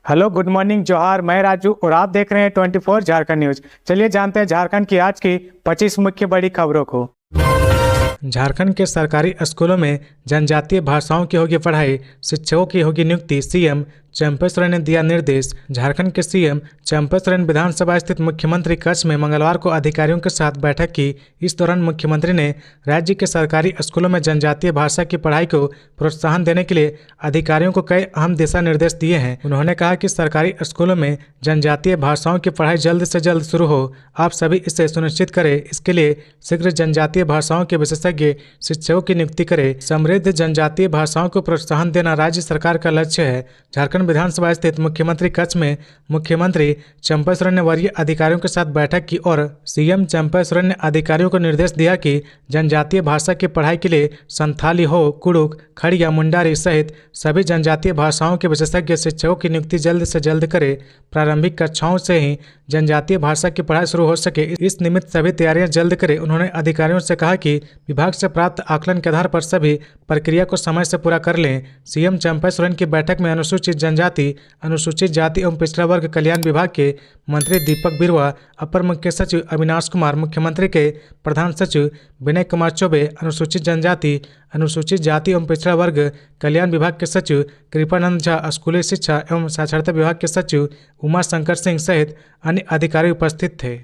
Hello, good morning, जोहार। मैं राजू और आप देख रहे हैं 24 झारखंड न्यूज। चलिए जानते हैं झारखंड की आज की 25 मुख्य बड़ी खबरों को। झारखंड के सरकारी स्कूलों में जनजातीय भाषाओं की होगी पढ़ाई, शिक्षकों की होगी नियुक्ति। सीएम चंपई सोरेन ने दिया निर्देश। झारखंड के सीएम चंपई सोरेन विधानसभा स्थित मुख्यमंत्री कक्ष में मंगलवार को अधिकारियों के साथ बैठक की। इस दौरान मुख्यमंत्री ने राज्य के सरकारी स्कूलों में जनजातीय भाषा की पढ़ाई को प्रोत्साहन देने के लिए अधिकारियों को कई अहम दिशा निर्देश दिए हैं। उन्होंने कहा कि सरकारी स्कूलों में जनजातीय भाषाओं की पढ़ाई जल्द से जल्द शुरू हो। आप सभी इसे सुनिश्चित करें। इसके लिए शीघ्र जनजातीय भाषाओं के विशेषज्ञ शिक्षकों की नियुक्ति करें। समृद्ध जनजातीय भाषाओं को प्रोत्साहन देना राज्य सरकार का लक्ष्य है। झारखंड विधानसभा स्थित मुख्यमंत्री कक्ष में मुख्यमंत्री चंपई सोरेन ने वरीय अधिकारियों के साथ बैठक की और सीएम चंपई सोरेन ने अधिकारियों को निर्देश दिया कि जनजातीय भाषा की पढ़ाई के लिए संथाली हो, कुड़ुक, खड़िया, मुंडारी सहित सभी जनजातीय भाषाओं के विशेषज्ञ शिक्षकों की नियुक्ति जल्द से जल्द करें। प्रारंभिक कक्षाओं से ही जनजातीय भाषा की पढ़ाई शुरू हो सके, इस निमित्त सभी तैयारियां जल्द करें। उन्होंने अधिकारियों से कहा कि विभाग से प्राप्त आकलन के आधार पर सभी प्रक्रिया को समय से पूरा कर लें। सीएम चंपई सोरेन की बैठक में अनुसूचित जनजाति, अनुसूचित जाति एवं पिछड़ा वर्ग कल्याण विभाग के मंत्री दीपक बिरुवा, अपर मुख्य सचिव अविनाश कुमार, मुख्यमंत्री के प्रधान सचिव विनय कुमार चौबे, अनुसूचित जनजाति, अनुसूचित जाति एवं पिछड़ा वर्ग कल्याण विभाग के सचिव कृपानंद झा, स्कूली शिक्षा एवं साक्षरता विभाग के सचिव उमा शंकर सिंह सहित अन्य अधिकारी उपस्थित थे।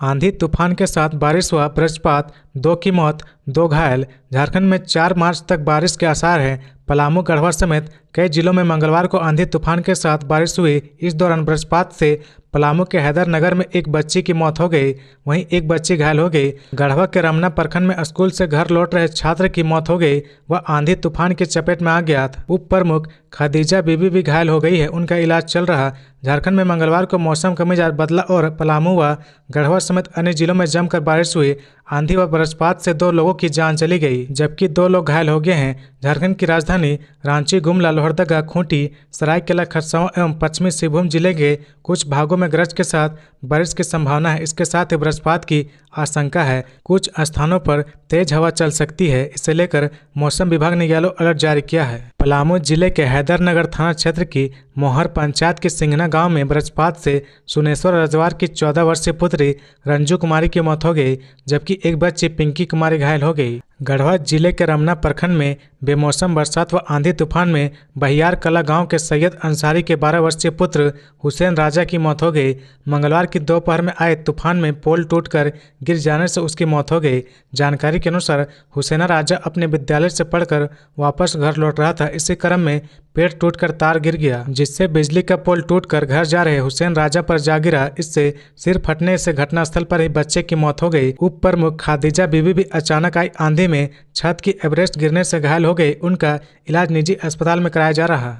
आंधी तूफान के साथ बारिश हुआ, वज्रपात, 2 की मौत, 2 घायल। झारखंड में 4 मार्च तक बारिश के आसार हैं। पलामू, गढ़वा समेत कई जिलों में मंगलवार को आंधी तूफान के साथ बारिश हुई। इस दौरान वज्रपात से पलामू के हैदरनगर में एक बच्ची की मौत हो गई, वहीं एक बच्ची घायल हो गई। गढ़वा के रमना प्रखंड में स्कूल से घर लौट रहे छात्र की मौत हो गई, वह आंधी तूफान की चपेट में आ गया था। उप प्रमुख खदीजा बीबी भी घायल हो गई है, उनका इलाज चल रहा। झारखंड में मंगलवार को मौसम का मिजाज बदला और पलामू व गढ़वा समेत अन्य जिलों में जमकर बारिश हुई। आंधी व वज्रपात से 2 लोगों की जान चली गई, जबकि 2 लोग घायल हो गए हैं। झारखंड की राजधानी रांची, गुमला, लोहरदगा, खूंटी, सरायकेला खरसावां एवं पश्चिमी सिंहभूम जिले के कुछ भागों में गरज के साथ बारिश की संभावना है। इसके साथ ही वज्रपात की आशंका है। कुछ स्थानों पर तेज हवा चल सकती है। इसे लेकर मौसम विभाग ने येलो अलर्ट जारी किया है। पलामू जिले के हैदरनगर थाना क्षेत्र की मोहर पंचायत के सिंघना गांव में वज्रपात से सुनेश्वर रजवार की 14 वर्षीय पुत्री रंजू कुमारी की मौत हो गई, जबकि एक बच्ची पिंकी कुमारी घायल हो गई। गढ़वा जिले के रमना प्रखंड में बेमौसम बरसात व आंधी तूफान में बहियार कला गांव के सैयद अंसारी के 12 वर्षीय पुत्र हुसैन राजा की मौत हो गई। मंगलवार की दोपहर में आए तूफान में पोल टूटकर गिर जाने से उसकी मौत हो गई। जानकारी के अनुसार हुसैना राजा अपने विद्यालय से पढ़कर वापस घर लौट रहा था। इसी क्रम में पेड़ टूटकर तार गिर गया, जिससे बिजली का पोल टूटकर घर जा रहे हुसैन राजा पर जा गिरा। इससे सिर फटने से घटनास्थल पर ही बच्चे की मौत हो गई। उप प्रमुख खदीजा बीबी भी अचानक आई आंधी में छत की एवरेस्ट गिरने से घायल हो गई। उनका इलाज निजी अस्पताल में कराया जा रहा।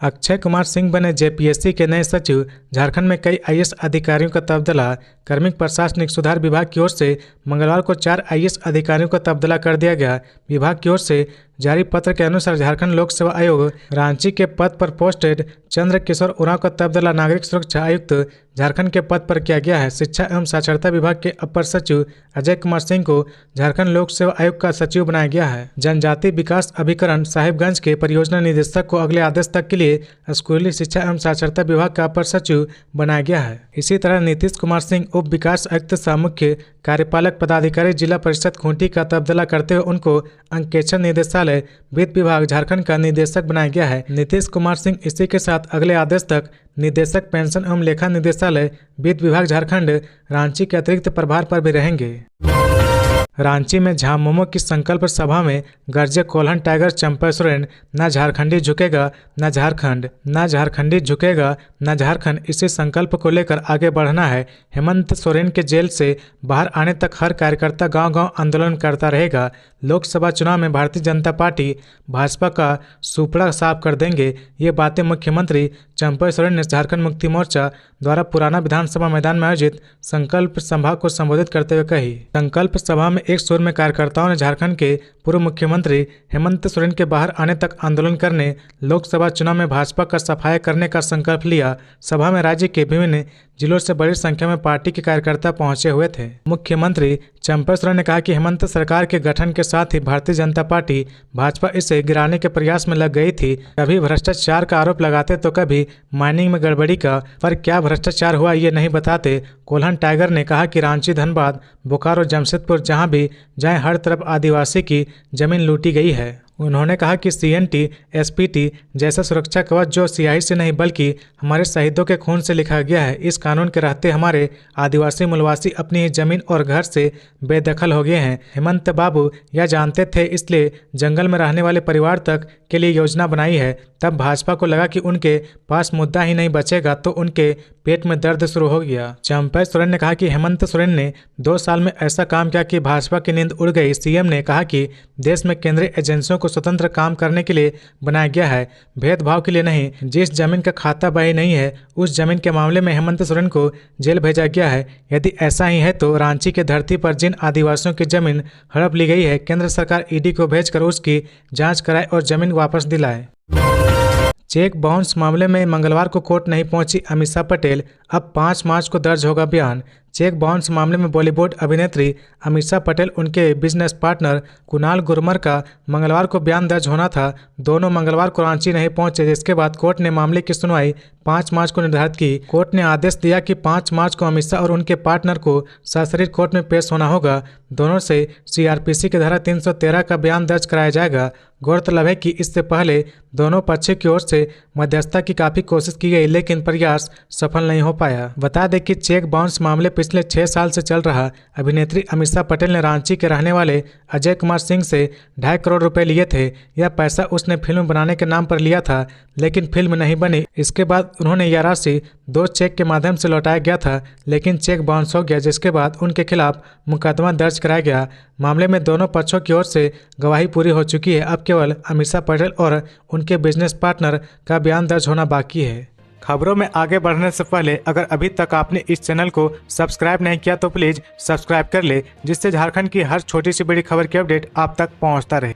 अक्षय कुमार सिंह बने जेपीएससी के नए सचिव। झारखंड में कई आईएएस अधिकारियों का तबादला। कार्मिक प्रशासनिक सुधार विभाग की ओर से मंगलवार को 4 आईएएस अधिकारियों का तबादला कर दिया गया। विभाग की ओर से जारी पत्र के अनुसार झारखंड लोक सेवा आयोग रांची के पद पर पोस्टेड चंद्र किशोर उरांव का तबादला नागरिक सुरक्षा आयुक्त झारखंड के पद पर किया गया है। शिक्षा एवं साक्षरता विभाग के अपर सचिव अजय कुमार सिंह को झारखंड लोक सेवा आयोग का सचिव बनाया गया है। जनजाति विकास अभिकरण साहिबगंज के परियोजना निदेशक को अगले आदेश तक के लिए स्कूली शिक्षा एवं साक्षरता विभाग का अपर सचिव बनाया गया है। इसी तरह नीतीश कुमार सिंह उप विकास आयुक्त सह मुख्य कार्यपालक पदाधिकारी जिला परिषद खूंटी का तबादला करते हुए उनको अंकेक्षण निदेशालय वित्त विभाग झारखंड का निदेशक बनाया गया है। नीतीश कुमार सिंह इसी के साथ अगले आदेश तक निदेशक पेंशन एवं लेखा निदेशालय वित्त विभाग झारखंड रांची के अतिरिक्त प्रभार पर भी रहेंगे। रांची में झामुमो की संकल्प सभा में गरजे कोल्हन टाइगर चंपई सोरेन, न झारखंडी झुकेगा न झारखंड, न झारखंडी झुकेगा न झारखंड। इसी संकल्प को लेकर आगे बढ़ना है। हेमंत सोरेन के जेल से बाहर आने तक हर कार्यकर्ता गांव-गांव आंदोलन करता रहेगा। लोकसभा चुनाव में भारतीय जनता पार्टी भाजपा का सुपड़ा साफ कर देंगे। ये बातें मुख्यमंत्री चंपई सोरेन ने झारखंड मुक्ति मोर्चा द्वारा पुराना विधानसभा मैदान में आयोजित संकल्प सभा को संबोधित करते हुए कही। संकल्प सभा में एक सुर में कार्यकर्ताओं ने झारखंड के पूर्व मुख्यमंत्री हेमंत सोरेन के बाहर आने तक आंदोलन करने, लोकसभा चुनाव में भाजपा का सफाया करने का संकल्प लिया। सभा में राज्य के विभिन्न जिलों से बड़ी संख्या में पार्टी के कार्यकर्ता पहुंचे हुए थे। मुख्यमंत्री चंपा सोरेन ने कहा कि हेमंत सरकार के गठन के साथ ही भारतीय जनता पार्टी भाजपा इसे गिराने के प्रयास में लग गई थी। कभी भ्रष्टाचार का आरोप लगाते तो कभी माइनिंग में गड़बड़ी का, पर क्या भ्रष्टाचार हुआ ये नहीं बताते। कोल्हन टाइगर ने कहा कि रांची, धनबाद, बोकारो, जमशेदपुर जहां भी जाएं हर तरफ आदिवासी की जमीन लूटी गई है। उन्होंने कहा कि CNT, SPT जैसा सुरक्षा कवच जो स्याही से नहीं बल्कि हमारे शहीदों के खून से लिखा गया है, इस कानून के रहते हमारे आदिवासी मूलवासी अपनी ही जमीन और घर से बेदखल हो गए हैं। हेमंत बाबू यह जानते थे, इसलिए जंगल में रहने वाले परिवार तक के लिए योजना बनाई है। तब भाजपा को लगा कि उनके पास मुद्दा ही नहीं बचेगा तो उनके पेट में दर्द शुरू हो गया। चंपा सोरेन ने कहा कि हेमंत सोरेन ने 2 साल में ऐसा काम किया कि भाजपा की नींद उड़ गई। CM ने कहा कि देश में केंद्रीय एजेंसियों को स्वतंत्र काम करने के लिए बनाया गया है, भेदभाव के लिए नहीं। जिस जमीन का खाता बही नहीं है उस जमीन के मामले में हेमंत सोरेन को जेल भेजा गया है। यदि ऐसा ही है तो रांची की धरती पर जिन आदिवासियों की जमीन हड़प ली गई है, केंद्र सरकार ED को भेजकर उसकी जांच कराए और जमीन वापस दिलाए। चेक बाउंस मामले में मंगलवार को कोर्ट नहीं पहुंची अमीषा पटेल, अब 5 मार्च को दर्ज होगा बयान। चेक बाउंस मामले में बॉलीवुड अभिनेत्री अमीषा पटेल उनके बिजनेस पार्टनर कुणाल गुरमर का मंगलवार को बयान दर्ज होना था। दोनों मंगलवार को रांची नहीं पहुंचे, जिसके बाद कोर्ट ने मामले की सुनवाई 5 मार्च को निर्धारित की। कोर्ट ने आदेश दिया कि 5 मार्च को अमीषा और उनके पार्टनर को सशरीर कोर्ट में पेश होना होगा। दोनों से CRPC की धारा 313 का बयान दर्ज कराया जाएगा। गौरतलब है कि इससे पहले दोनों पक्षों की ओर से मध्यस्थता की काफी कोशिश की गई, लेकिन प्रयास सफल नहीं हो पाया। बता दें कि चेक बाउंस मामले पिछले 6 साल से चल रहा। अभिनेत्री अमीषा पटेल ने रांची के रहने वाले अजय कुमार सिंह से 2.5 करोड़ रुपए लिए थे। यह पैसा उसने फिल्म बनाने के नाम पर लिया था, लेकिन फिल्म नहीं बनी। इसके बाद उन्होंने यह राशि 2 चेक के माध्यम से लौटाया गया था, लेकिन चेक बाउंस हो गया, जिसके बाद उनके खिलाफ मुकदमा दर्ज कराया गया। मामले में दोनों पक्षों की ओर से गवाही पूरी हो चुकी है। अब केवल अमीषा पटेल और उनके बिजनेस पार्टनर का बयान दर्ज होना बाकी है। खबरों में आगे बढ़ने से पहले अगर अभी तक आपने इस चैनल को सब्सक्राइब नहीं किया तो प्लीज सब्सक्राइब कर ले, जिससे झारखंड की हर छोटी सी बड़ी खबर की अपडेट आप तक पहुंचता रहे।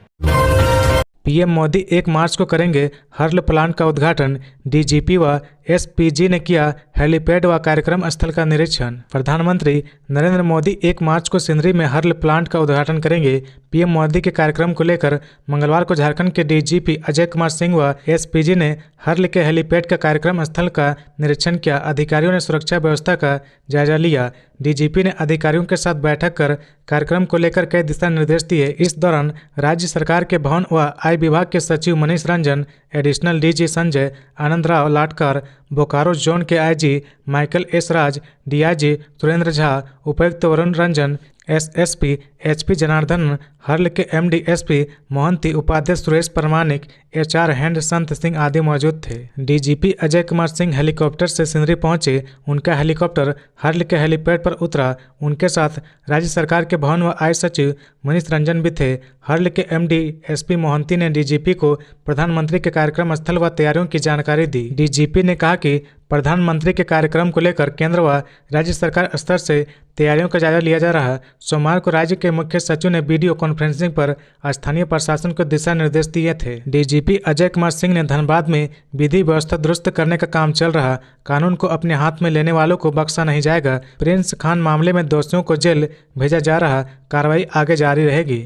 PM मोदी 1 मार्च को करेंगे हर्ल प्लांट का उद्घाटन। DGP व SPG ने किया हेलीपैड व कार्यक्रम स्थल का निरीक्षण। प्रधानमंत्री नरेंद्र मोदी 1 मार्च को सिंदरी में हर्ल प्लांट का उद्घाटन करेंगे। PM मोदी के कार्यक्रम को लेकर मंगलवार को झारखंड के DGP अजय कुमार सिंह व SPG ने हर्ल के हेलीपैड का कार्यक्रम स्थल का निरीक्षण किया। अधिकारियों ने सुरक्षा व्यवस्था का जायजा लिया। DGP ने अधिकारियों के साथ बैठक कर कार्यक्रम को लेकर कई दिशा निर्देश दिए। इस दौरान राज्य सरकार के भवन व आय विभाग के सचिव मनीष रंजन, एडिशनल DG संजय आनंद राव लाटकर, बोकारो जोन के IG माइकल S राज, DIG सुरेंद्र झा, उपायुक्त Varun Ranjan, SSP HP Janardan, hurl के MD SP मोहंती, उपाध्यक्ष सुरेश परमानिक, HR हैंड संत सिंह आदि मौजूद थे। DGP अजय कुमार सिंह हेलीकॉप्टर से सिंदरी पहुंचे। उनका हेलीकॉप्टर हर्ल के हेलीपैड पर उतरा। उनके साथ राज्य सरकार के भवन व आय सचिव मनीष रंजन भी थे। हर्ल के MD SP मोहंती ने DGP को प्रधानमंत्री के कार्यक्रम स्थल व तैयारियों की जानकारी दी। DGP ने कहा कि प्रधानमंत्री के कार्यक्रम को लेकर केंद्र व राज्य सरकार स्तर से तैयारियों का जायजा लिया जा रहा है। सोमवार को राज्य के मुख्य सचिव ने वीडियो कॉन्फ्रेंसिंग पर स्थानीय प्रशासन को दिशा निर्देश दिए थे। DGP अजय कुमार सिंह ने धनबाद में विधि व्यवस्था दुरुस्त करने का काम चल रहा। कानून को अपने हाथ में लेने वालों को बख्शा नहीं जाएगा। प्रिंस खान मामले में दोषियों को जेल भेजा जा रहा। कार्रवाई आगे जारी रहेगी।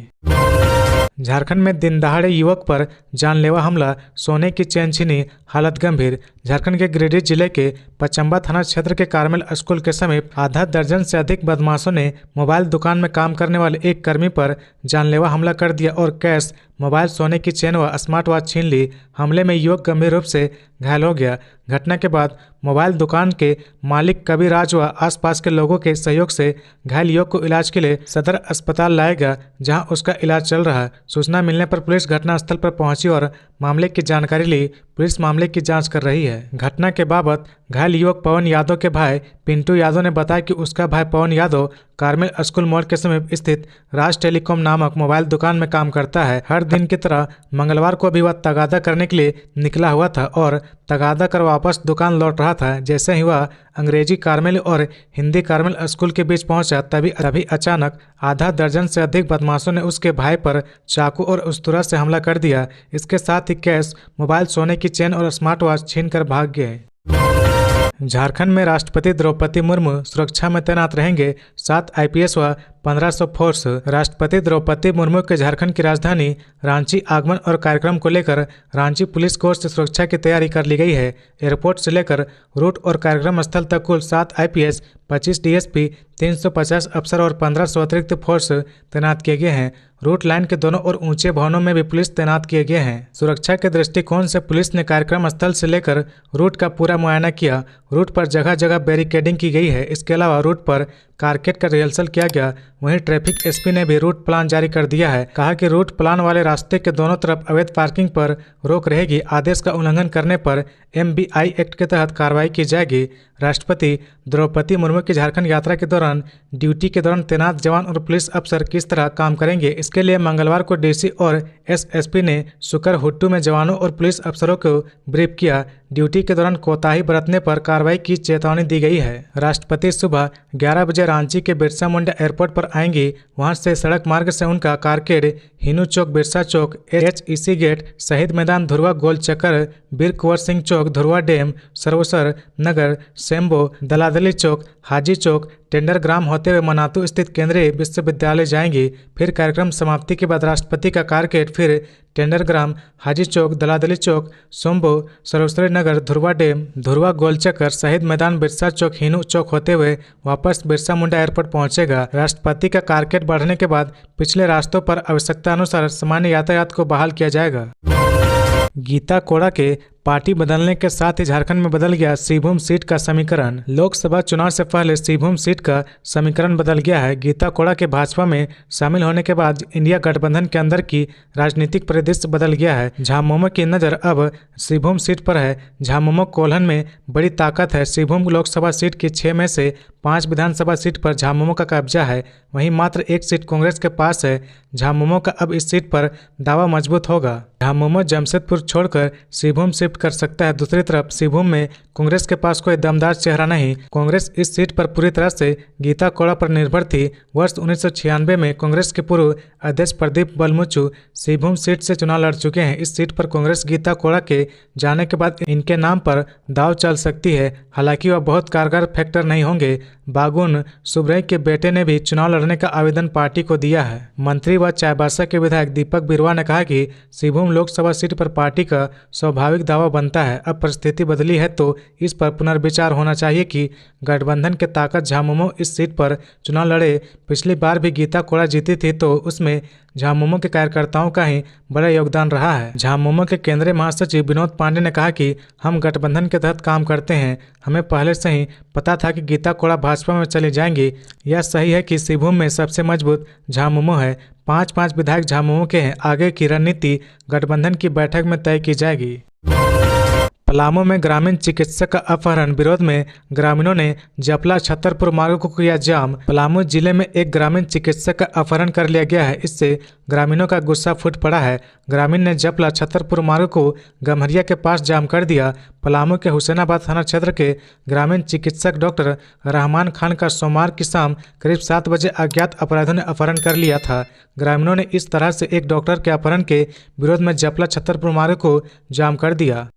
झारखंड में दिन दहाड़े युवक पर जानलेवा हमला, सोने की चेन छीनी, हालत गंभीर। झारखंड के गिरिडीह जिले के पचम्बा थाना क्षेत्र के कार्मेल स्कूल के समीप आधा दर्जन से अधिक बदमाशों ने मोबाइल दुकान में काम करने वाले एक कर्मी पर जानलेवा हमला कर दिया और कैश, मोबाइल, सोने की चेन व स्मार्ट वॉच छीन ली। हमले में युवक गंभीर रूप से घायल हो गया। घटना के बाद मोबाइल दुकान के मालिक कविराज व आसपास के लोगों के सहयोग से घायल युवक को इलाज के लिए सदर अस्पताल लाया गया, जहां उसका इलाज चल रहा है। सूचना मिलने पर पुलिस घटनास्थल पर पहुंची और मामले की जानकारी ली। पुलिस मामले की जांच कर रही है। घटना के बाबत घायल युवक पवन यादव के भाई पिंटू यादव ने बताया कि उसका भाई पवन यादव कार्मेल स्कूल मोड़ के समीप स्थित राज टेलीकॉम नामक मोबाइल दुकान में काम करता है। हर दिन की तरह मंगलवार को भी वह तगादा करने के लिए निकला हुआ था और तगादा कर वापस दुकान लौट रहा था। जैसे ही वह अंग्रेजी कार्मेल और हिंदी कार्मेल स्कूल के बीच पहुंचा, तभी अचानक आधा दर्जन से अधिक बदमाशों ने उसके भाई पर चाकू और उस्तरा से हमला कर दिया। इसके साथ ही कैश, मोबाइल, सोने की चेन और स्मार्ट वॉच छीन कर भाग गए। झारखंड में राष्ट्रपति द्रौपदी मुर्मू सुरक्षा में तैनात रहेंगे 7 IPS व 1500 फोर्स। राष्ट्रपति द्रौपदी मुर्मू के झारखंड की राजधानी रांची आगमन और कार्यक्रम को लेकर रांची पुलिस कोर्ट से सुरक्षा की तैयारी कर ली गई है। एयरपोर्ट से लेकर रूट और कार्यक्रम स्थल तक कुल 7 IPS, 25 DSP, 350 अफसर और 1500 अतिरिक्त फोर्स तैनात किए गए हैं। रूट लाइन के दोनों और ऊंचे भवनों में भी पुलिस तैनात किए गए हैं। सुरक्षा के दृष्टिकोण से पुलिस ने कार्यक्रम स्थल से लेकर रूट का पूरा मुआयना किया। रूट पर जगह जगह बैरिकेडिंग की गई है। इसके अलावा रूट पर कारकेड का रिहर्सल किया गया। वहीं ट्रैफिक SP ने भी रूट प्लान जारी कर दिया है। कहा कि रूट प्लान वाले रास्ते के दोनों तरफ अवैध पार्किंग पर रोक रहेगी। आदेश का उल्लंघन करने पर MBI एक्ट के तहत कार्रवाई की जाएगी। राष्ट्रपति द्रौपदी मुर्मू की झारखंड यात्रा के दौरान ड्यूटी के दौरान तैनात जवान और पुलिस अफसर किस तरह काम करेंगे, इसके लिए मंगलवार को DC और SSP ने सुकरहुट्टू में जवानों और पुलिस अफसरों को ब्रीफ किया। ड्यूटी के दौरान कोताही बरतने पर कार्रवाई की चेतावनी दी गई है। राष्ट्रपति सुबह 11 बजे रांची के बिरसा मुंडा एयरपोर्ट पर आएंगे। वहां से सड़क मार्ग से उनका कारकेड, हिनू चौक, बिरसा चौक, HEC गेट, शहीद मैदान, धुरवा गोल चक्कर, वीर कुंवर सिंह चौक, धुरवा डैम, सरवसर नगर, सेम्बो, दलादली चौक, हाजी चौक, टेंडर ग्राम होते हुए मनातू स्थित केंद्रीय विश्वविद्यालय जाएंगे। फिर कार्यक्रम समाप्ति के बाद राष्ट्रपति का कारकेड फिर टेंडर ग्राम, हाजी चौक, दलादली चौक, सोम्बो, सरवसर नगर, धुरवा डैम, धुरवा गोल चक्कर, शहीद मैदान, बिरसा चौक, हिनू चौक होते हुए वापस बिरसा मुंडा एयरपोर्ट पहुंचेगा। राष्ट्रपति का कारकेड बढ़ने के बाद पिछले रास्तों पर आवश्यकता अनुसार सामान्य यातायात को बहाल किया जाएगा। गीता कोड़ा के पार्टी बदलने के साथ ही झारखंड में बदल गया सिंहभूम सीट का समीकरण। लोकसभा चुनाव से पहले सिंहभूम सीट का समीकरण बदल गया है। गीता कोड़ा के भाजपा में शामिल होने के बाद इंडिया गठबंधन के अंदर की राजनीतिक परिदृश्य बदल गया है। झामुमो की नज़र अब सिंहभूम सीट पर है। झामुमो कोल्हन में बड़ी ताकत है। सिंहभूम लोकसभा सीट की 6 में से 5 विधानसभा सीट पर झामुमो का कब्जा है। वहीं मात्र 1 सीट कांग्रेस के पास है। झामुमो का अब इस सीट पर दावा मजबूत होगा। झामुमो जमशेदपुर छोड़कर सिंहभूम शिफ्ट कर सकता है। दूसरी तरफ सिंहभूम में कांग्रेस के पास कोई दमदार चेहरा नहीं। कांग्रेस इस सीट पर पूरी तरह से गीता कोड़ा पर निर्भर थी। वर्ष 1996 में कांग्रेस के पूर्व अध्यक्ष प्रदीप बलमुचु सिंहभूम सीट से चुनाव लड़ चुके हैं। इस सीट पर कांग्रेस गीता कोड़ा के जाने के बाद इनके नाम पर दाव चल सकती है। हालांकि वह बहुत कारगर फैक्टर नहीं होंगे। बागुन सुब्रई के बेटे ने भी चुनाव लड़ने का आवेदन पार्टी को दिया है। मंत्री व चाईबासा के विधायक दीपक बिरुवा ने कहा कि सिंहभूम लोकसभा सीट पर पार्टी का स्वाभाविक दावा बनता है। अब परिस्थिति बदली है तो इस पर पुनर्विचार होना चाहिए कि गठबंधन के ताकत झामुमो इस सीट पर चुनाव लड़े। पिछली बार भी गीता कोड़ा जीती थी तो उसमें झामुमो के कार्यकर्ताओं का ही बड़ा योगदान रहा है। झामुमो के केंद्रीय महासचिव विनोद पांडे ने कहा कि हम गठबंधन के तहत काम करते हैं। हमें पहले से ही पता था कि गीता कोड़ा भाजपा में चली जाएंगी। यह सही है कि सिंहभूम में सबसे मजबूत झामुमो है। 5 विधायक झामुमो के हैं। आगे की रणनीति गठबंधन की बैठक में तय की जाएगी। पलामू में ग्रामीण चिकित्सक का अपहरण विरोध में ग्रामीणों ने जपला छतरपुर मार्ग को किया जाम। पलामू जिले में एक ग्रामीण चिकित्सक का अपहरण कर लिया गया है। इससे ग्रामीणों का गुस्सा फूट पड़ा है। ग्रामीण ने जपला छतरपुर मार्ग को गम्हरिया के पास जाम कर दिया। पलामू के हुसैनाबाद थाना क्षेत्र के ग्रामीण चिकित्सक डॉक्टर रहमान खान का सोमवार की शाम करीब 7 बजे अज्ञात अपराधियों ने अपहरण कर लिया था। ग्रामीणों ने इस तरह से एक डॉक्टर के अपहरण के विरोध में जपला छतरपुर मार्ग को जाम कर दिया।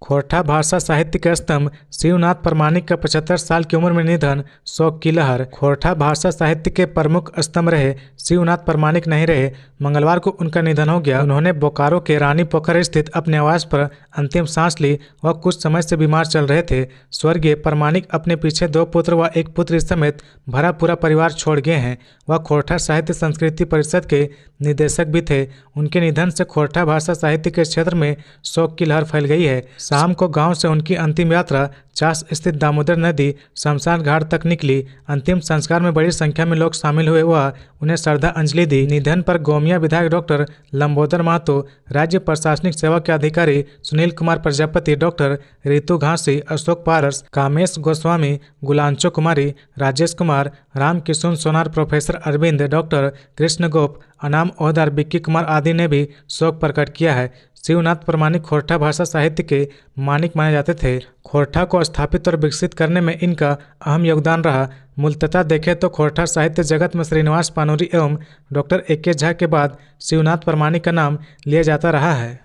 खोरठा भाषा साहित्य के स्तंभ शिवनाथ प्रमाणिक का 75 साल की उम्र में निधन, शोक की लहर। खोरठा भाषा साहित्य के प्रमुख स्तंभ रहे शिवनाथ प्रमाणिक नहीं रहे। मंगलवार को उनका निधन हो गया। उन्होंने बोकारो के रानी पोखर स्थित अपने आवास पर अंतिम सांस ली। वह कुछ समय से बीमार चल रहे थे। स्वर्गीय प्रमाणिक अपने पीछे 2 पुत्र व 1 पुत्री समेत भरा पूरा परिवार छोड़ गए हैं। वह खोरठा साहित्य संस्कृति परिषद के निदेशक भी थे। उनके निधन से खोरठा भाषा साहित्य के क्षेत्र में शोक की लहर फैल गई है। शाम को गांव से उनकी अंतिम यात्रा चास स्थित दामोदर नदी शमशान घाट तक निकली। अंतिम संस्कार में बड़ी संख्या में लोग शामिल हुए व उन्हें श्रद्धांजलि दी। निधन पर गोमिया विधायक डॉक्टर लंबोदर महतो, राज्य प्रशासनिक सेवा के अधिकारी सुनील कुमार प्रजापति, डॉक्टर रितु घासी, अशोक पारस, कामेश गोस्वामी, गुलांचो कुमारी, राजेश कुमार, राम किशुन सोनार, प्रोफेसर अरविंद, डॉक्टर कृष्ण गोप, अनाम ओहदार, बिक्की कुमार आदि ने भी शोक प्रकट किया है। शिवनाथ प्रमाणिक खोरठा भाषा साहित्य के मानिक माने जाते थे। खोरठा को स्थापित और विकसित करने में इनका अहम योगदान रहा। मूलतः देखें तो खोरठा साहित्य जगत में श्रीनिवास पानूरी एवं डॉक्टर AK झा के बाद शिवनाथ प्रमाणिक का नाम लिया जाता रहा है।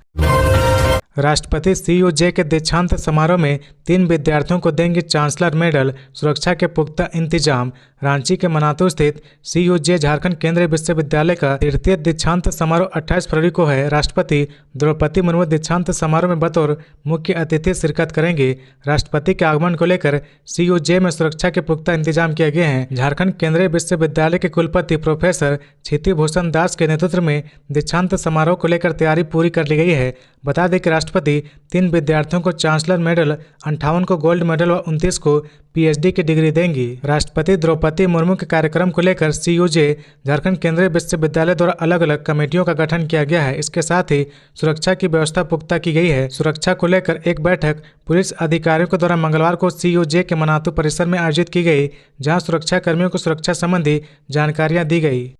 राष्ट्रपति CUJ के दीक्षांत समारोह में 3 विद्यार्थियों को देंगे चांसलर मेडल, सुरक्षा के पुख्ता इंतजाम। रांची के मनातू स्थित CUJ झारखंड केंद्रीय विश्वविद्यालय का 33वां दीक्षांत समारोह 28 फरवरी को है। राष्ट्रपति द्रौपदी मुर्मू दीक्षांत समारोह में बतौर मुख्य अतिथि शिरकत करेंगे। राष्ट्रपति के आगमन को लेकर CUJ में सुरक्षा के पुख्ता इंतजाम किए गए हैं। झारखंड केंद्रीय विश्वविद्यालय के कुलपति प्रोफेसर क्षिति भूषण दास के नेतृत्व में दीक्षांत समारोह को लेकर तैयारी पूरी कर ली गई है। बता दें कि राष्ट्रपति 3 विद्यार्थियों को चांसलर मेडल, 58 को गोल्ड मेडल व 29 को PhD की डिग्री देंगी। राष्ट्रपति द्रौपदी मुर्मू के कार्यक्रम को लेकर CUJ झारखंड केंद्रीय विश्वविद्यालय द्वारा अलग अलग कमेटियों का गठन किया गया है। इसके साथ ही सुरक्षा की व्यवस्था पुख्ता की गई है। सुरक्षा को लेकर एक बैठक पुलिस अधिकारियों के द्वारा मंगलवार को CUJ के मनातू परिसर में आयोजित की गई, जहां सुरक्षा कर्मियों को सुरक्षा संबंधी जानकारियां दी गई।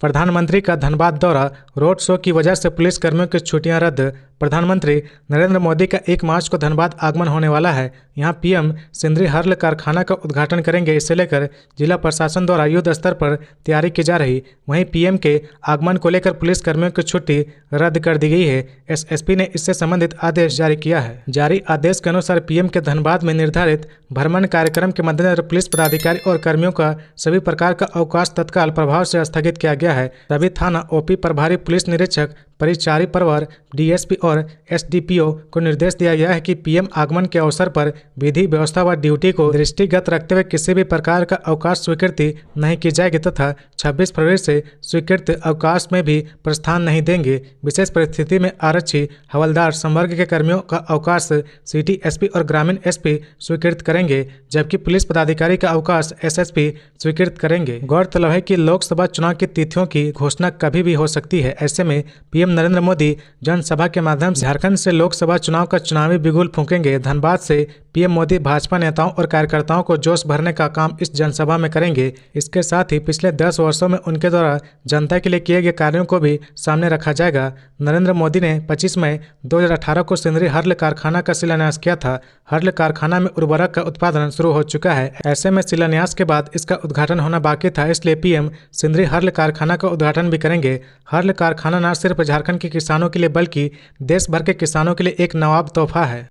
प्रधानमंत्री का धनबाद दौरा, रोड शो की वजह से पुलिस कर्मियों की छुट्टियां रद्द। प्रधानमंत्री नरेंद्र मोदी का 1 मार्च को धनबाद आगमन होने वाला है। यहां PM सिंदरी हर्ल कारखाना का उद्घाटन करेंगे। इसे लेकर जिला प्रशासन द्वारा युद्ध स्तर पर तैयारी की जा रही। वहीं PM के आगमन को लेकर पुलिस कर्मियों की छुट्टी रद्द कर दी गई है। SSP ने इससे संबंधित आदेश जारी किया है। जारी आदेश के अनुसार PM के धनबाद में निर्धारित भ्रमण कार्यक्रम के मद्देनजर पुलिस पदाधिकारी और कर्मियों का सभी प्रकार का अवकाश तत्काल प्रभाव से स्थगित किया गया है। सभी थाना OP प्रभारी पुलिस निरीक्षक, परिचारी प्रवर, DSP और SDPO को निर्देश दिया गया है कि PM आगमन के अवसर पर विधि व्यवस्था व ड्यूटी को दृष्टिगत रखते हुए किसी भी प्रकार का अवकाश स्वीकृति नहीं की जाएगी तथा 26 फरवरी से स्वीकृत अवकाश में भी प्रस्थान नहीं देंगे। विशेष परिस्थिति में आरक्षी, हवलदार संवर्ग के कर्मियों का अवकाश सिटी SP और ग्रामीण SP स्वीकृत करेंगे, जबकि पुलिस पदाधिकारी का अवकाश SSP स्वीकृत करेंगे। गौरतलब है कि लोकसभा चुनाव की तिथियों की घोषणा कभी भी हो सकती है। ऐसे में PM नरेंद्र मोदी जनसभा के माध्यम से झारखंड से लोकसभा चुनाव का चुनावी बिगुल फूंकेंगे। धनबाद से PM मोदी भाजपा नेताओं और कार्यकर्ताओं को जोश भरने का काम इस जनसभा में करेंगे। इसके साथ ही पिछले 10 वर्षों में उनके द्वारा जनता के लिए किए गए कार्यों को भी सामने रखा जाएगा। नरेंद्र मोदी ने 25 मई 2018 को सिंदरी हर्ल कारखाना का शिलान्यास किया था। हर्ल कारखाना में उर्वरक का उत्पादन शुरू हो चुका है। ऐसे में शिलान्यास के बाद इसका उद्घाटन होना बाकी था, इसलिए PM सिंदरी हर्ल कारखाना का उद्घाटन भी करेंगे। हर्ल कारखाना न सिर्फ झारखंड के किसानों के लिए बल्कि देश भर के किसानों के लिए एक नवाब तोहफा है।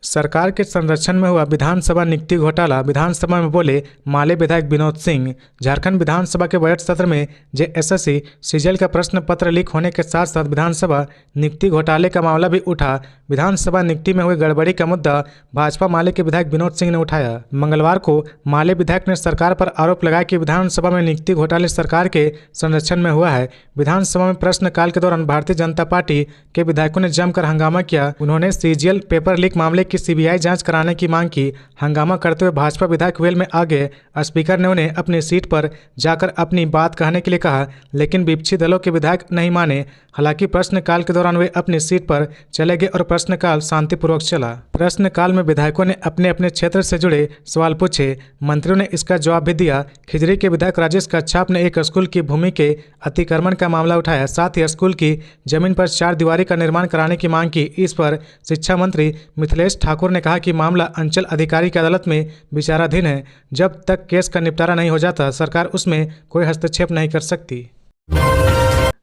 सरकार के संरक्षण में हुआ विधानसभा नियुक्ति घोटाला, विधानसभा में बोले माले विधायक विनोद सिंह। झारखंड विधानसभा के बजट सत्र में JSSC CGL का प्रश्न पत्र लीक होने के साथ साथ विधानसभा नियुक्ति घोटाले का मामला भी उठा। विधानसभा नियुक्ति में हुई गड़बड़ी का मुद्दा भाजपा माले के विधायक विनोद सिंह ने उठाया। मंगलवार को माले विधायक ने सरकार पर आरोप लगाया कि विधानसभा में नियुक्ति घोटाले सरकार के संरक्षण में हुआ है। विधानसभा में प्रश्नकाल के दौरान भारतीय जनता पार्टी के विधायकों ने जमकर हंगामा किया। उन्होंने CGL पेपर लीक मामले की CBI जांच कराने की मांग की। हंगामा करते हुए भाजपा विधायक वेल में आ गए। स्पीकर ने उन्हें अपनी सीट पर जाकर अपनी बात कहने के लिए कहा, लेकिन विपक्षी दलों के विधायक नहीं माने। हालांकि प्रश्नकाल के दौरान वे अपनी सीट पर चले गए और प्रश्नकाल शांतिपूर्वक चला। प्रश्नकाल में विधायकों ने अपने अपने क्षेत्र से जुड़े सवाल पूछे। मंत्रियों ने इसका जवाब भी दिया। खिजरी के विधायक राजेश कच्छाप ने एक स्कूल की भूमि के अतिक्रमण का मामला उठाया। साथ ही स्कूल की जमीन पर 4 दीवारी का निर्माण कराने की मांग की। इस पर शिक्षा मंत्री मिथिलेश ठाकुर ने कहा कि मामला अंचल अधिकारी की अदालत में विचाराधीन है। जब तक केस का निपटारा नहीं हो जाता, सरकार उसमें कोई हस्तक्षेप नहीं कर सकती।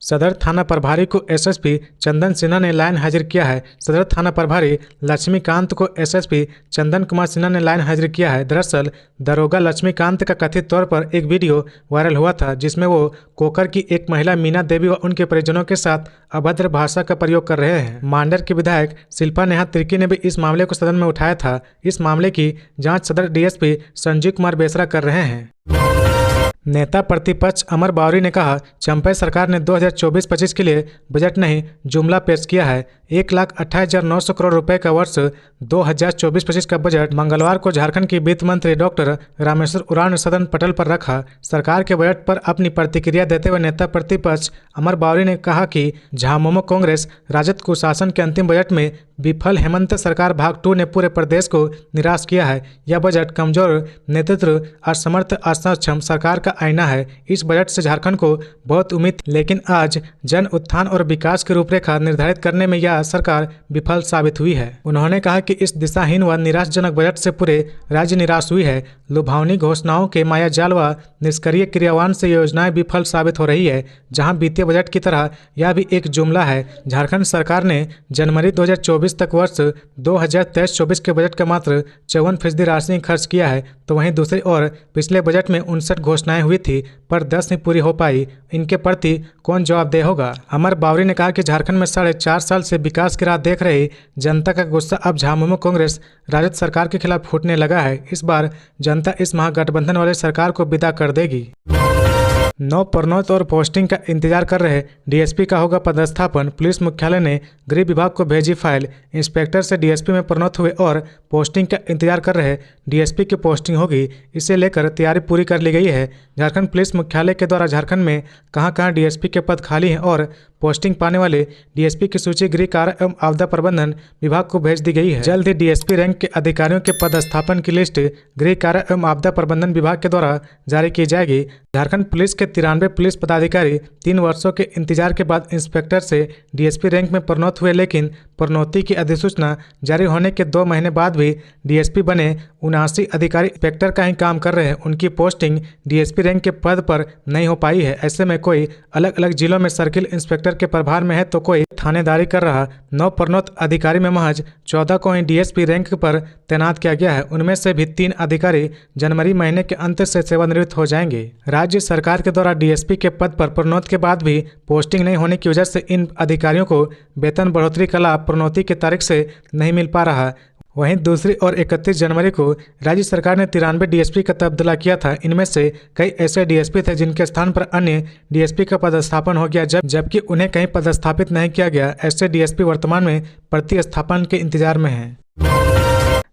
सदर थाना प्रभारी को SSP चंदन सिन्हा ने लाइन हाजिर किया है। सदर थाना प्रभारी लक्ष्मीकांत को SSP चंदन कुमार सिन्हा ने लाइन हाजिर किया है। दरअसल दरोगा लक्ष्मीकांत का कथित तौर पर एक वीडियो वायरल हुआ था, जिसमें वो कोकर की एक महिला मीना देवी व उनके परिजनों के साथ अभद्र भाषा का प्रयोग कर रहे हैं। मांडर के विधायक शिल्पा नेहा तिर्की ने भी इस मामले को सदन में उठाया था। इस मामले की जाँच सदर DSP संजीव कुमार बेसरा कर रहे हैं। नेता प्रतिपक्ष अमर बावरी ने कहा, चंपई सरकार ने 2024-25 के लिए बजट नहीं जुमला पेश किया है। 1,28,900 करोड़ रुपए का वर्ष 2024-25 का बजट मंगलवार को झारखंड की वित्त मंत्री डॉक्टर रामेश्वर उरांव ने सदन पटल पर रखा। सरकार के बजट पर अपनी प्रतिक्रिया देते हुए नेता प्रतिपक्ष अमर बावरी ने कहा कि झामुमो कांग्रेस राजद कुशासन के अंतिम बजट में विफल हेमंत सरकार भाग 2 ने पूरे प्रदेश को निराश किया है। यह बजट कमजोर नेतृत्व, असमर्थ, असक्षम सरकार का आईना है। इस बजट से झारखंड को बहुत उम्मीद, लेकिन आज जन उत्थान और विकास की रूपरेखा निर्धारित करने में यह सरकार विफल साबित हुई है। उन्होंने कहा कि इस दिशाहीन व निराशजनक बजट से पूरे राज्य निराश हुई है। लुभावनी घोषणाओं के मायाजाल व निष्क्रिय क्रियान्वयन से योजनाएं विफल साबित हो रही है। जहां वित्तीय बजट की तरह यह भी एक जुमला है। झारखंड सरकार ने जनवरी 2024 तक वर्ष 2023-24 के बजट का मात्र 54% राशि खर्च किया है, तो वहीं दूसरी ओर पिछले बजट में 59 घोषणाएं हुई थी, पर 10 नहीं पूरी हो पाई। इनके प्रति कौन जवाबदेह होगा? अमर बावरी ने कहा कि झारखंड में 4.5 साल से विकास की राह देख रही जनता का गुस्सा अब झामुमो कांग्रेस राजद सरकार के खिलाफ फूटने लगा है। इस बार जनता इस महागठबंधन वाले सरकार को विदा कर देगी। नौ प्रोन्नति और पोस्टिंग का इंतजार कर रहे डीएसपी का होगा पदस्थापन। पुलिस मुख्यालय ने गृह विभाग को भेजी फाइल। इंस्पेक्टर से डीएसपी में प्रोन्नत हुए और पोस्टिंग का इंतजार कर रहे डीएसपी की पोस्टिंग होगी। इसे लेकर तैयारी पूरी कर ली गई है। झारखंड पुलिस मुख्यालय के द्वारा झारखंड में कहां डीएसपी के पद खाली हैं और पोस्टिंग पाने वाले डीएसपी की सूची गृह कार्य एवं आपदा प्रबंधन विभाग को भेज दी गई है। जल्द ही डीएसपी रैंक के अधिकारियों के पदस्थापन की लिस्ट गृह कार्य एवं आपदा प्रबंधन विभाग के द्वारा जारी की जाएगी। झारखंड पुलिस के 93 पुलिस पदाधिकारी 3 वर्षों के इंतजार के बाद इंस्पेक्टर से डीएसपी रैंक में प्रोन्नत हुए, लेकिन प्रोन्नति की अधिसूचना जारी होने के 2 महीने बाद भी डीएसपी बने 79 अधिकारी इंस्पेक्टर का ही काम कर रहे हैं। उनकी पोस्टिंग डीएसपी रैंक के पद पर नहीं हो पाई है। ऐसे में कोई अलग अलग जिलों में सर्किल इंस्पेक्टर के प्रभार में है, तो कोई थानेदारी कर रहा। 9 प्रोन्नत अधिकारी में महज 14 को ही डीएसपी रैंक पर तैनात किया गया है। उनमें से भी 3 अधिकारी जनवरी महीने के अंत से सेवानिवृत्त हो जाएंगे। राज्य सरकार के द्वारा डीएसपी के पद पर प्रोन्नति के बाद भी पोस्टिंग नहीं होने की वजह से इन अधिकारियों को वेतन बढ़ोतरी का लाभ प्रोन्नति की तारीख से नहीं मिल पा रहा। वहीं दूसरी ओर 31 जनवरी को राज्य सरकार ने 93 डीएसपी का तबादला किया था। इनमें से कई ऐसे डीएसपी थे जिनके स्थान पर अन्य डीएसपी का पदस्थापन हो गया, जबकि उन्हें कहीं पदस्थापित नहीं किया गया। ऐसे डीएसपी वर्तमान में प्रतिस्थापन के इंतजार में हैं।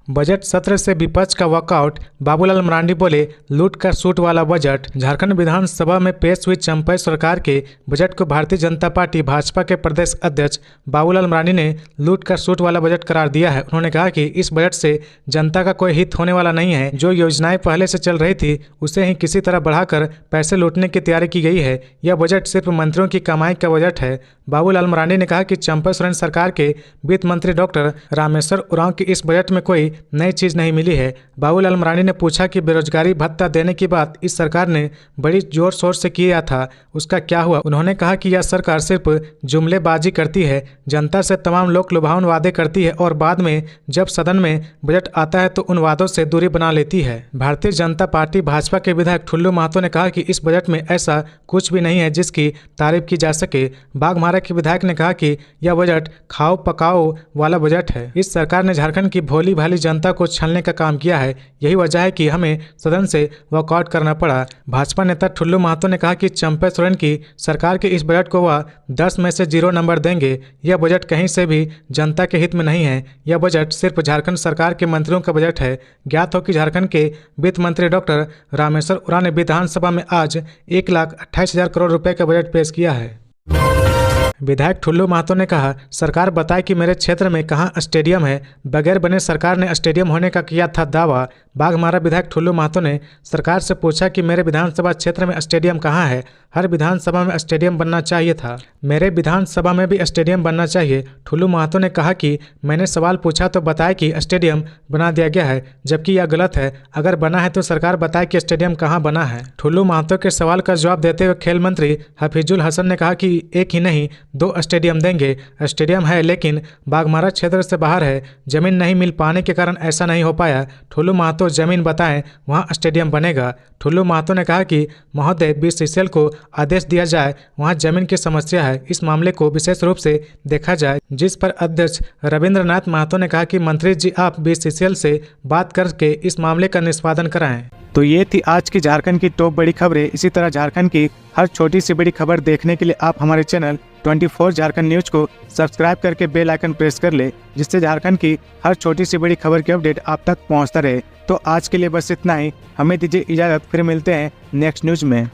बजट सत्र से विपक्ष का वॉकआउट। बाबूलाल मरांडी बोले, लूट का सूट वाला बजट। झारखंड विधानसभा में पेश हुई चंपई सरकार के बजट को भारतीय जनता पार्टी भाजपा के प्रदेश अध्यक्ष बाबूलाल मरांडी ने लूट का सूट वाला बजट करार दिया है। उन्होंने कहा कि इस बजट से जनता का कोई हित होने वाला नहीं है। जो योजनाएं पहले से चल रही थी उसे ही किसी तरह बढ़ाकर पैसे लूटने की तैयारी की गई है। यह बजट सिर्फ मंत्रियों की कमाई का बजट है। बाबूलाल मरांडी ने कहा कि चंपई सोरेन सरकार के वित्त मंत्री डॉक्टर रामेश्वर उरांव की इस बजट में कोई नई चीज नहीं मिली है। बाबूलाल मरांडी ने पूछा कि बेरोजगारी भत्ता देने की बात इस सरकार ने बड़ी जोर शोर से किया था, उसका क्या हुआ? उन्होंने कहा कि यह सरकार सिर्फ जुमलेबाजी करती है, जनता से तमाम लोक लुभावन वादे करती है और बाद में जब सदन में बजट आता है तो उन वादों से दूरी बना लेती है। भारतीय जनता पार्टी भाजपा के विधायक ठुल्लू महतो ने कहा कि इस बजट में ऐसा कुछ भी नहीं है जिसकी तारीफ की जा सके। बाघमारा के विधायक ने कहा कि यह बजट खाओ पकाओ वाला बजट है। इस सरकार ने झारखंड की भोली भाली जनता को छलने का काम किया है। यही वजह है कि हमें सदन से वॉकआउट करना पड़ा। भाजपा नेता ठुल्लू महतो ने कहा कि चंपई सोरेन की सरकार के इस बजट को वह 10 में से 0 नंबर देंगे। यह बजट कहीं से भी जनता के हित में नहीं है। यह बजट सिर्फ झारखंड सरकार के मंत्रियों का बजट है। ज्ञात हो कि झारखंड के वित्त मंत्री डॉक्टर रामेश्वर उरांव ने विधानसभा में आज 1,28,000 करोड़ रुपए का बजट पेश किया है। विधायक ठुल्लू महतो ने कहा, सरकार बताए कि मेरे क्षेत्र में कहां स्टेडियम है। बगैर बने सरकार ने स्टेडियम होने का किया था दावा। बाघमारा विधायक ठुल्लू महतो ने सरकार से पूछा कि मेरे विधानसभा क्षेत्र में स्टेडियम कहां है। हर विधानसभा में स्टेडियम बनना चाहिए था। मेरे विधानसभा में भी स्टेडियम बनना चाहिए। ठुल्लू महतो ने कहा कि मैंने सवाल पूछा तो बताया कि स्टेडियम बना दिया गया है, जबकि यह गलत है। अगर बना है तो सरकार बताए कि स्टेडियम कहां बना है। ठुल्लू महतो के सवाल का जवाब देते हुए खेल मंत्री हफीजुल हसन ने कहा कि एक ही नहीं 2 स्टेडियम देंगे। स्टेडियम है लेकिन बाघमारा क्षेत्र से बाहर है, जमीन नहीं मिल पाने के कारण ऐसा नहीं हो पाया। ठुल्लू महतो जमीन बताएं वहां स्टेडियम बनेगा। ठुल्लू महतो ने कहा कि महोदय बीसीसीएल को आदेश दिया जाए, वहां जमीन की समस्या है, इस मामले को विशेष रूप से देखा जाए। जिस पर अध्यक्ष रविंद्रनाथ महतो ने कहा कि मंत्री जी आप बीसीसीएल से बात करके इस मामले का निष्पादन कराएं। तो ये थी आज की झारखंड की टॉप बड़ी खबरें। इसी तरह झारखंड की हर छोटी सी बड़ी खबर देखने के लिए आप हमारे चैनल 24 झारखंड न्यूज को सब्सक्राइब करके बेल आइकन प्रेस कर ले, जिससे झारखंड की हर छोटी सी बड़ी खबर की अपडेट आप तक पहुंचता रहे। तो आज के लिए बस इतना ही। हमें दीजिए इजाजत, फिर मिलते हैं नेक्स्ट न्यूज में।